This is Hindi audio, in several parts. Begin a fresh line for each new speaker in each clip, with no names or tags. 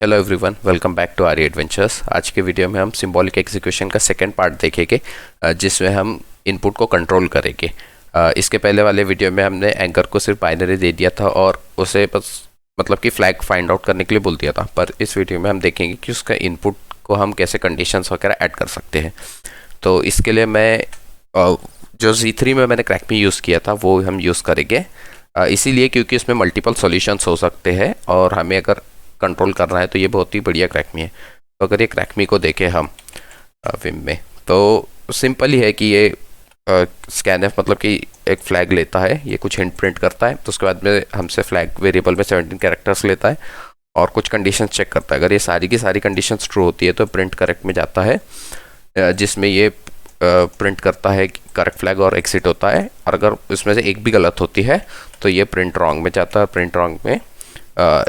Hello everyone, welcome back to our adventures. आज के वीडियो में हम सिंबॉलिक एग्जीक्यूशन का सेकंड पार्ट देखेंगे, जिसमें हम इनपुट को कंट्रोल करेंगे। इसके पहले वाले वीडियो में हमने एंकर को सिर्फ बाइनरी दे दिया था और उसे बस मतलब कि फ्लैग फाइंड आउट करने के लिए बोल दिया था। पर इस वीडियो में हम देखेंगे कि उसका इनपुट को हम कैसे कंडीशंस वगैरह ऐड कर सकते हैं। तो इसके लिए मैं जो Z3 में मैंने क्रैक में यूज़ किया था वो हम यूज़ करेंगे, इसीलिए क्योंकि इसमें मल्टीपल सॉल्यूशंस हो सकते हैं और हमें अगर कंट्रोल करना है तो ये बहुत ही बढ़िया क्रैकमी है। तो अगर ये क्रैकमी को देखें हम विम में, तो सिंपल ही है कि ये स्कैनफ मतलब कि एक फ्लैग लेता है, ये कुछ हिंट प्रिंट करता है, तो उसके बाद में हमसे फ्लैग वेरिएबल में 17 कैरेक्टर्स लेता है और कुछ कंडीशंस चेक करता है। अगर ये सारी की सारी कंडीशंस ट्रू होती है तो प्रिंट करेक्ट में जाता है, जिसमें ये प्रिंट करता है करेक्ट फ्लैग और एग्जिट होता है। और अगर इसमें से एक भी गलत होती है तो ये प्रिंट रॉन्ग में जाता है। प्रिंट रॉन्ग में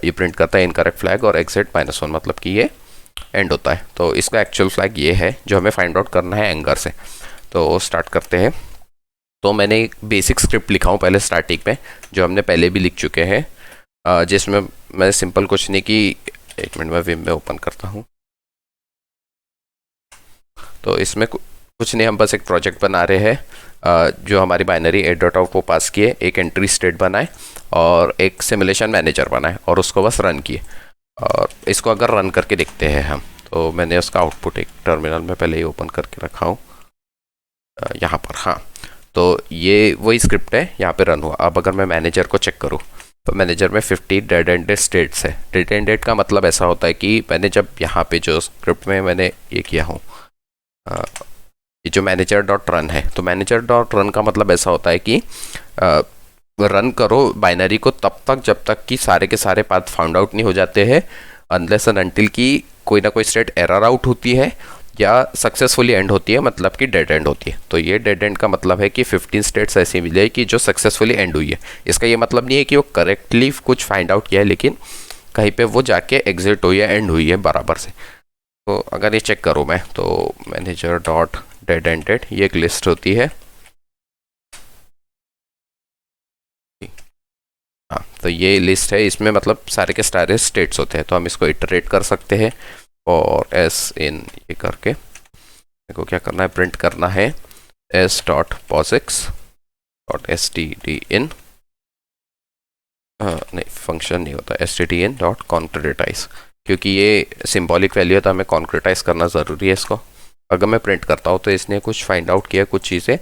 ये प्रिंट करता है इनकरेक्ट फ्लैग और एग्जिट -1, मतलब कि ये एंड होता है। तो इसका एक्चुअल फ्लैग ये है जो हमें फाइंड आउट करना है एंगर से। तो स्टार्ट करते हैं। तो मैंने एक बेसिक स्क्रिप्ट लिखा हूँ पहले स्टार्टिंग में, जो हमने पहले भी लिख चुके हैं, जिसमें मैं सिंपल कुछ नहीं कि एक मिनट में विम में ओपन करता हूँ। तो इसमें कुछ नहीं, हम बस एक प्रोजेक्ट बना रहे हैं, जो हमारी बाइनरी a.out को पास किए, एक एंट्री स्टेट बनाए और एक सिमुलेशन मैनेजर बनाए और उसको बस रन किए। और इसको अगर रन करके देखते हैं हम, तो मैंने उसका आउटपुट एक टर्मिनल में पहले ही ओपन करके रखा हूँ यहाँ पर। हाँ, तो ये वही स्क्रिप्ट है, यहाँ पे रन हुआ। अब अगर मैं मैनेजर को चेक करूँ तो मैनेजर में 50 डेड एंडेड स्टेट्स है। डेड एंडेड का मतलब ऐसा होता है कि मैंने जब यहाँ पे जो स्क्रिप्ट में मैंने ये किया हूँ, ये जो मैनेजर डॉट रन है, तो मैनेजर डॉट रन का मतलब ऐसा होता है कि रन करो बाइनरी को तब तक जब तक कि सारे के सारे पाथ फाउंड आउट नहीं हो जाते हैं, अनलेस एंड अनटिल की कोई ना कोई स्टेट एरर आउट होती है या सक्सेसफुली एंड होती है, मतलब कि डेड एंड होती है। तो ये डेड एंड का मतलब है कि 15 स्टेट्स ऐसी मिले कि जो सक्सेसफुली एंड हुई है। इसका ये मतलब नहीं है कि वो करेक्टली कुछ फाइंड आउट किया है, लेकिन कहीं पे वो जाके एग्जिट हुई है, एंड हुई है बराबर से। तो अगर ये चेक करूँ मैं, तो मैनेजर डॉट डेड एंडेड ये एक लिस्ट होती है। हाँ, तो ये लिस्ट है, इसमें मतलब सारे के सारे स्टेट्स होते हैं। तो हम इसको इटरेट कर सकते हैं और एस इन ये करके देखो क्या करना है, प्रिंट करना है S dot posix dot S T D in, नहीं फंक्शन नहीं होता, S T D in dot concretize, क्योंकि ये सिंबॉलिक वैल्यू है तो हमें कॉन्क्रेटाइज करना ज़रूरी है इसको। अगर मैं प्रिंट करता हूँ तो इसने कुछ फाइंड आउट किया कुछ चीज़ें,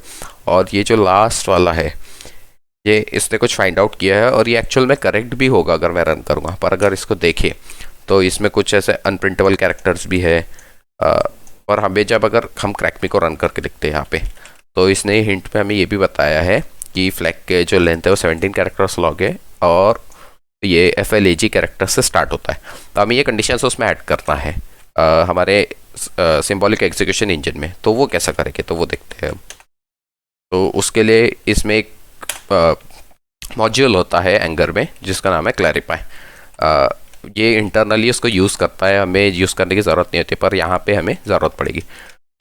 और ये जो लास्ट वाला है ये इसने कुछ फाइंड आउट किया है और ये एक्चुअल में करेक्ट भी होगा अगर मैं रन करूँगा। पर अगर इसको देखें तो इसमें कुछ ऐसे अनप्रिंटेबल कैरेक्टर्स भी है। और हमें जब अगर हम क्रैकमी को रन करके देखते हैं यहाँ पे, तो इसने हिंट पे हमें ये भी बताया है कि फ्लैग के जो लेंथ है वो 17 कैरेक्टर्स लॉग है और ये FLAG कैरेक्टर से स्टार्ट होता है। तो हमें ये कंडीशंस उसमें ऐड करना है हमारे सिंबॉलिक एग्जीक्यूशन इंजन में। तो वो कैसा करेंगे तो वो देखते हैं। तो उसके लिए इसमें एक मॉड्यूल होता है एंगर में जिसका नाम है क्लैरिफाई। ये इंटरनली उसको यूज़ करता है, हमें यूज़ करने की ज़रूरत नहीं होती, पर यहाँ पे हमें ज़रूरत पड़ेगी।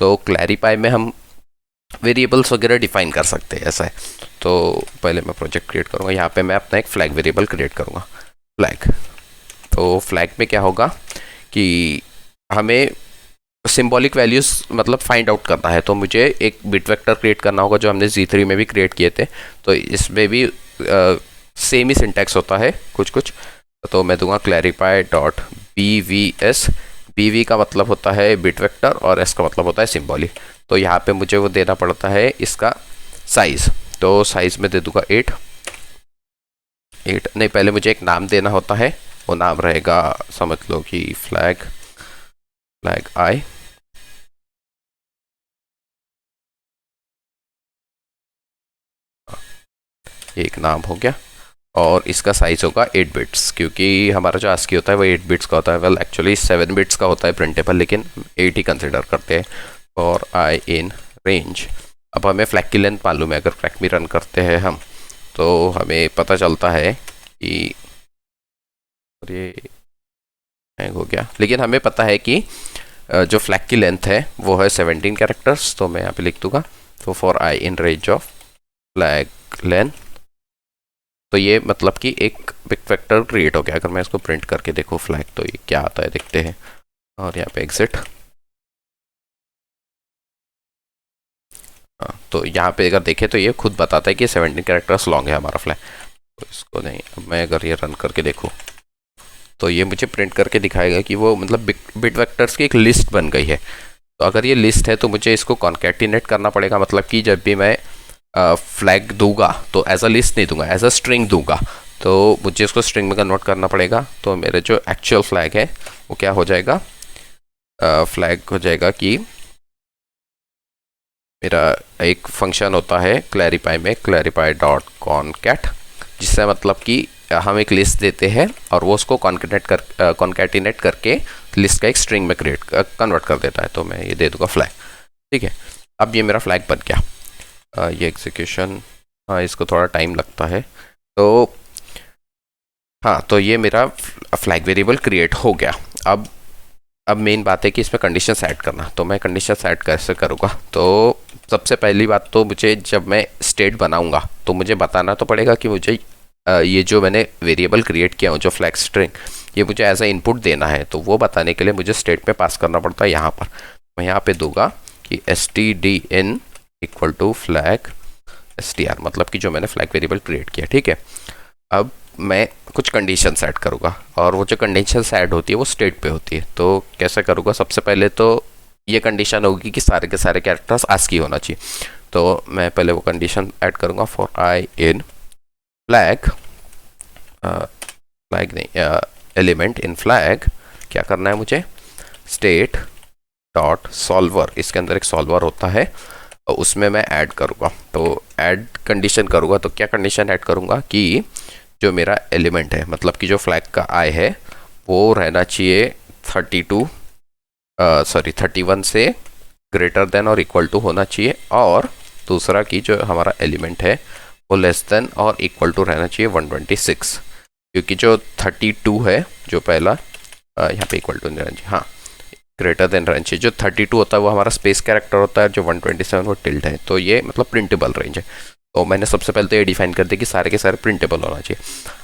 तो क्लैरिफाई में हम वेरिएबल्स वगैरह डिफाइन कर सकते हैं, ऐसा है। तो पहले मैं प्रोजेक्ट क्रिएट करूँगा, यहाँ पे मैं अपना एक फ्लैग वेरिएबल क्रिएट करूँगा, फ्लैग। तो फ्लैग में क्या होगा कि हमें सिंबॉलिक वैल्यूज़ मतलब फाइंड आउट करना है, तो मुझे एक बिट वेक्टर क्रिएट करना होगा जो हमने Z3 में भी क्रिएट किए थे। तो इसमें भी सेम ही सिंटैक्स होता है कुछ कुछ। तो मैं दूंगा क्लैरिफाई डॉट BVS। BV का मतलब होता है बिट वेक्टर और S का मतलब होता है सिंबॉलिक। तो यहाँ पे मुझे वो देना पड़ता है इसका साइज़। तो साइज़ में दे दूंगा 8 नहीं, पहले मुझे एक नाम देना होता है, वो नाम रहेगा समझ लो कि फ्लैग आई। एक नाम हो गया और इसका साइज होगा 8 बिट्स, क्योंकि हमारा जो ASCII होता है वो 8 बिट्स का होता है। वेल एक्चुअली 7 बिट्स का होता है प्रिंटेबल, लेकिन 8 ही कंसिडर करते हैं फॉर आई इन रेंज। अब हमें फ्लैग की लेंथ मालूम है, अगर फ्लैग में रन करते हैं हम तो हमें पता चलता है कि ये हैंग हो गया, लेकिन हमें पता है कि जो फ्लैग की लेंथ है वो है 17 कैरेक्टर्स। तो मैं यहाँ पे लिख दूंगा तो for I in range of flag length, तो ये मतलब कि एक बिग वेक्टर क्रिएट हो गया। अगर मैं इसको प्रिंट करके देखूँ फ्लैग, तो ये क्या आता है देखते हैं। और यहाँ पे एग्जिट। हाँ, तो यहाँ पे अगर देखें तो ये खुद बताता है कि 17 कैरेक्टर्स लॉन्ग है हमारा फ्लैग। तो इसको नहीं, अब मैं अगर ये रन करके देखूँ तो ये मुझे प्रिंट करके दिखाएगा कि वो मतलब बिट वेक्टर्स की एक लिस्ट बन गई है। तो अगर ये लिस्ट है तो मुझे इसको कॉन्कैटिनेट करना पड़ेगा, मतलब कि जब भी मैं फ्लैग दूंगा तो एज अ लिस्ट नहीं दूंगा, एज अ स्ट्रिंग दूंगा। तो मुझे इसको स्ट्रिंग में कन्वर्ट करना पड़ेगा। तो मेरे जो एक्चुअल फ्लैग है वो क्या हो जाएगा, फ्लैग हो जाएगा कि मेरा एक फंक्शन होता है क्लैरिफाई में, क्लैरिफाई डॉट कॉनकैट, जिससे मतलब कि हम एक लिस्ट देते हैं और वो उसको कॉन्कैटिनेट करके लिस्ट का एक स्ट्रिंग में कन्वर्ट कर देता है। तो मैं ये दे दूंगा फ्लैग। ठीक है, अब ये मेरा फ्लैग बन गया। ये एग्जीक्यूशन, हाँ इसको थोड़ा टाइम लगता है। तो हाँ, तो ये मेरा फ्लैग वेरिएबल क्रिएट हो गया। अब मेन बात है कि इसमें कंडीशंस ऐड करना। तो मैं कंडीशंस ऐड कैसे करूँगा, तो सबसे पहली बात तो मुझे जब मैं स्टेट बनाऊंगा तो मुझे बताना तो पड़ेगा कि मुझे ये जो मैंने वेरिएबल क्रिएट किया हूँ जो फ्लैग स्ट्रिंग, ये मुझे एज अ इनपुट देना है। तो वो बताने के लिए मुझे स्टेट में पास करना पड़ता है। यहाँ पर मैं यहाँ पे दूंगा कि stdin equal to flag str, मतलब कि जो मैंने फ्लैग वेरिएबल क्रिएट किया। ठीक है, अब मैं कुछ कंडीशंस ऐड करूँगा और वो जो कंडीशंस ऐड होती है वो स्टेट पे होती है। तो कैसे करूँगा, सबसे पहले तो ये कंडीशन होगी कि सारे के सारे कैरेक्टर्स ASCII होना चाहिए। तो मैं पहले वो कंडीशन ऐड करूँगा, for I in flag, flag नहीं, एलिमेंट इन फ्लैग। क्या करना है मुझे, स्टेट डॉट सॉल्वर, इसके अंदर एक सॉल्वर होता है और उसमें मैं ऐड करूँगा। तो ऐड कंडीशन करूँगा, तो क्या कंडीशन ऐड करूँगा कि जो मेरा एलिमेंट है, मतलब कि जो फ्लैग का आई है वो रहना चाहिए 31 से ग्रेटर देन और इक्वल टू होना चाहिए। और दूसरा कि जो हमारा एलिमेंट है वो लेस देन और इक्वल टू रहना चाहिए 126, क्योंकि जो 32 है जो पहला, यहाँ पे इक्वल टू नहीं रहना चाहिए, हाँ ग्रेटर देन रहना चाहिए। जो 32 होता है वो हमारा स्पेस कैरेक्टर होता है, जो 127 वो टिल्ड है। तो ये मतलब प्रिंटेबल रेंज है। तो मैंने सबसे पहले तो ये डिफाइन कर दिया कि सारे के सारे प्रिंटेबल होना चाहिए।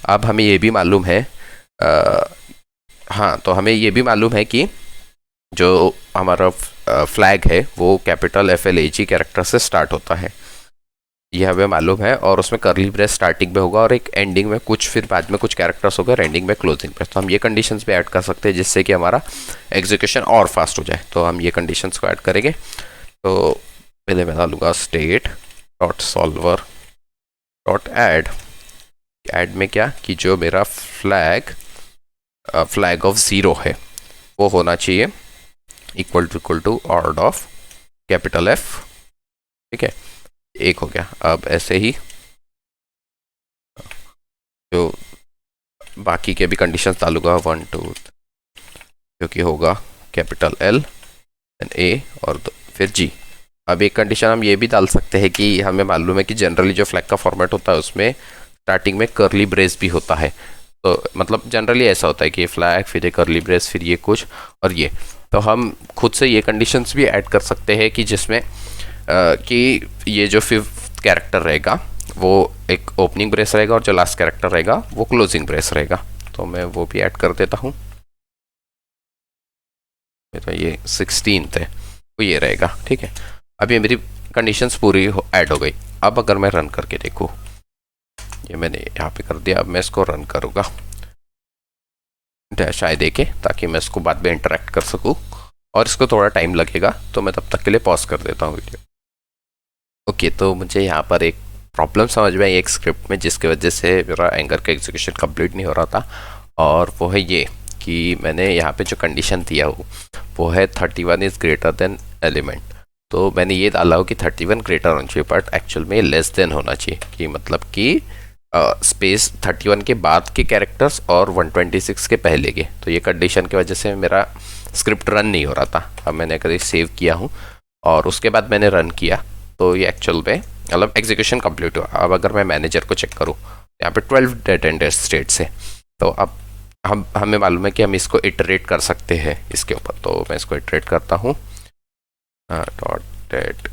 अब हमें ये भी मालूम है, हाँ तो हमें ये भी मालूम है कि जो हमारा फ्लैग है वो कैपिटल FLAG कैरेक्टर से स्टार्ट होता है, ये हमें मालूम है। और उसमें कर्ली ब्रेस स्टार्टिंग में होगा और एक एंडिंग में कुछ, फिर बाद में कुछ कैरेक्टर्स होगा और एंडिंग में क्लोजिंग ब्रेस। तो हम ये कंडीशंस भी ऐड कर सकते हैं जिससे कि हमारा एग्जीक्यूशन और फास्ट हो जाए। तो हम ये कंडीशंस को ऐड करेंगे। तो पहले मैं डालूंगा state dot solver dot add. Add में क्या कि जो मेरा फ्लैग ऑफ 0 है वो होना चाहिए equal to ord of capital F। ठीक है, एक हो गया। अब ऐसे ही जो बाकी के भी कंडीशंस डालूंगा 1 2, जो कि होगा कैपिटल L एंड A और फिर G। अब एक कंडीशन हम ये भी डाल सकते हैं कि हमें मालूम है कि जनरली जो फ्लैग का फॉर्मेट होता है उसमें स्टार्टिंग में कर्ली ब्रेस भी होता है। तो मतलब जनरली ऐसा होता है कि फ्लैग फिर ये कर्ली ब्रेस फिर ये कुछ और ये। तो हम खुद से ये कंडीशंस भी ऐड कर सकते हैं कि जिसमें कि ये जो 5th कैरेक्टर रहेगा वो एक ओपनिंग ब्रेस रहेगा और जो लास्ट कैरेक्टर रहेगा वो क्लोजिंग ब्रेस रहेगा। तो मैं वो भी ऐड कर देता हूँ। तो ये 16th है वो ये रहेगा। ठीक है, अब ये मेरी कंडीशंस पूरी ऐड हो गई। अब अगर मैं रन करके देखूँ, ये मैंने यहाँ पे कर दिया। अब मैं इसको रन करूँगा डैश आई देके, ताकि मैं इसको बाद में इंटरेक्ट कर सकूँ। और इसको थोड़ा टाइम लगेगा तो मैं तब तक के लिए पॉज कर देता हूँ वीडियो। ओके, तो मुझे यहाँ पर एक प्रॉब्लम समझ में आई एक स्क्रिप्ट में, जिसकी वजह से मेरा एंगर का एग्जीक्यूशन कंप्लीट नहीं हो रहा था। और वो है ये कि मैंने यहाँ पे जो कंडीशन दिया हो वो है 31 इज़ ग्रेटर देन एलिमेंट। तो मैंने ये डाला हो कि 31 ग्रेटर होना चाहिए, बट एक्चुअल में लेस देन होना चाहिए, कि मतलब कि स्पेस 31 के बाद के कैरेक्टर्स और 126 के पहले के। तो ये कंडीशन की वजह से मेरा स्क्रिप्ट रन नहीं हो रहा था। अब मैंने कभी सेव किया हूँ और उसके बाद मैंने रन किया तो ये एक्चुअल में मतलब एग्जीक्यूशन कंप्लीट हुआ। अब अगर मैं मैनेजर को चेक करूँ, यहाँ पे 12 डेट एंडर स्टेट्स है। तो अब हमें मालूम है कि हम इसको इटरेट कर सकते हैं इसके ऊपर। तो मैं इसको इटरेट करता हूँ, डॉट डेट,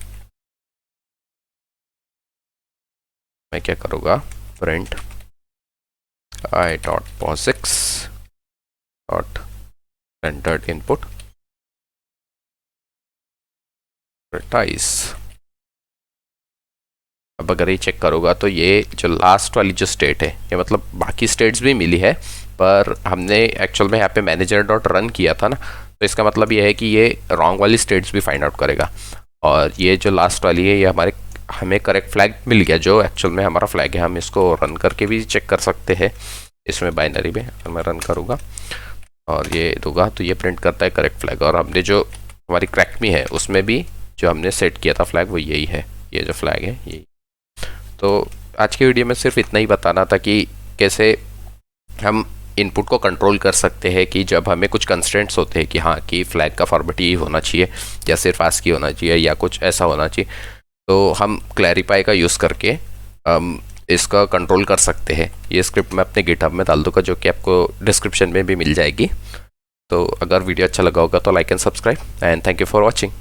मैं क्या करूँगा, print i.posix dot rendered input concretize। अब अगर ये चेक करोगा तो ये जो लास्ट वाली जो स्टेट है, ये मतलब बाकी स्टेट्स भी मिली है, पर हमने एक्चुअल में यहाँ पे मैनेजर डॉट रन किया था ना, तो इसका मतलब ये है कि ये रॉन्ग वाली स्टेट्स भी फाइंड आउट करेगा। और ये जो लास्ट वाली है ये हमें करेक्ट फ्लैग मिल गया, जो एक्चुअल में हमारा फ्लैग है। हम इसको रन करके भी चेक कर सकते हैं इसमें बाइनरी में। अगर मैं रन करूँगा और ये दूंगा तो ये प्रिंट करता है करेक्ट फ्लैग। और हमने जो हमारी क्रैक में है उसमें भी जो हमने सेट किया था फ्लैग वो यही है, ये जो फ्लैग है यही। तो आज की वीडियो में सिर्फ इतना ही बताना था कि कैसे हम इनपुट को कंट्रोल कर सकते हैं कि जब हमें कुछ कंस्ट्रेंट्स होते हैं कि हाँ कि फ्लैग का फॉर्मेट ये होना चाहिए या सिर्फ आस्की होना चाहिए या कुछ ऐसा होना चाहिए, तो हम क्लैरिफाई का यूज़ करके इसका कंट्रोल कर सकते हैं। ये स्क्रिप्ट मैं अपने गिटहब में डाल दूँगा, जो कि आपको डिस्क्रिप्शन में भी मिल जाएगी। तो अगर वीडियो अच्छा लगा होगा तो like and subscribe, and thank you for watching.